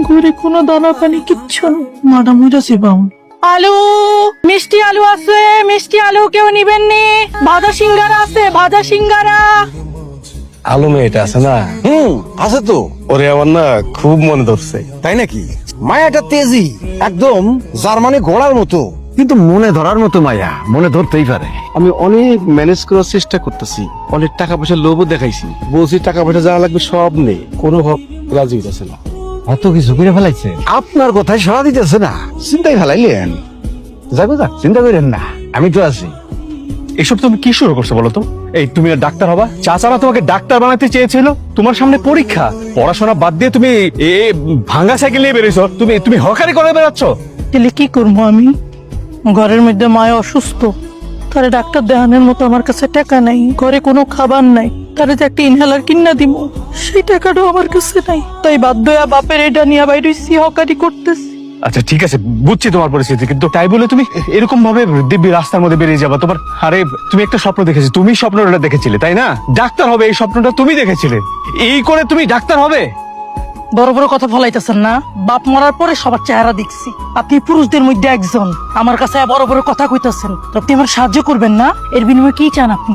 ঘরে কোনো দানা পানি কিচ্ছু না, মাডাম হইতাছি বাম। আলু, মিষ্টি আলু আছে, মিষ্টি আলু কেউ নিবেন নি? ভাজা সিঙ্গারা আছে, ভাজা সিঙ্গারা। আলু মেয়েটা আছে না, আছে তো। ওরে আমার না খুব মনে ধরছে। তাই নাকি? মায়াটা তেজি, একদম জার্মানি ঘোড়ার মতো। কিন্তু মনে ধরার মতো মায়া মনে ধরতেই পারে। আমি অনেক ম্যানেজ করার চেষ্টা করতেছি, অনেক টাকা পয়সার লোভও দেখাইছি, বলছি টাকা পয়সা যা লাগবে সব নেই, কোনো ভাব রাজি হইতেছে না। এত কিছু করে ফেলাইছে, আপনার কথায় সাড়া দিতেছে না। চিন্তাই ফেলাইলেন, যাবো যা, চিন্তা করেন না, আমি তো আছি। এসব তুমি কি শুরু করছো বলো তো? এই তুমি আর ডাক্তার হবা? চাচারা তোমাকে ডাক্তার বানাতে চেয়েছিল, তোমার সামনে পরীক্ষা, পড়াশোনা বাদ দিয়ে তুমি ভাঙা সাইকেল নিয়ে বেরিয়েছো, তুমি হকারি করে বেড়াচ্ছ। তাহলে কি করবো আমি? ঘরের মধ্যে মায়া অসুস্থ, তারে ডাক্তার দেখানোর মতো আমার কাছে টাকা নাই, ঘরে কোনো খাবার নাই, তারে যে একটা ইনহেলার কিনা দিব সেই টাকাটাও আমার কাছে নাই। তাই বাধ্য হয়ে বাপের এটা নিয়ে বাইরে হকারি করতেছি। আচ্ছা ঠিক আছে, বুঝছি তোমার পরিস্থিতি, কিন্তু তাই বলে তুমি এরকম ভাবে দিব্যি রাস্তার মধ্যে বেরিয়ে যাবা? তোমার আরে তুমি একটা স্বপ্ন দেখেছি, তুমি স্বপ্নটা দেখেছিলে তাই না? ডাক্তার হবে এই স্বপ্নটা তুমি দেখেছিলে, এই করে তুমি ডাক্তার হবে? বড় বড় কথা ফলাইতেছেন না, বাপ মরার পরে সবার চেহারা দেখছি। আপনি পুরুষদের মধ্যে একজন, আমার কাছে বড় বড় কথা কইতাছেন, তো আপনি আমার সাহায্য করবেন না? এর বিনিময়ে কি চান আপনি?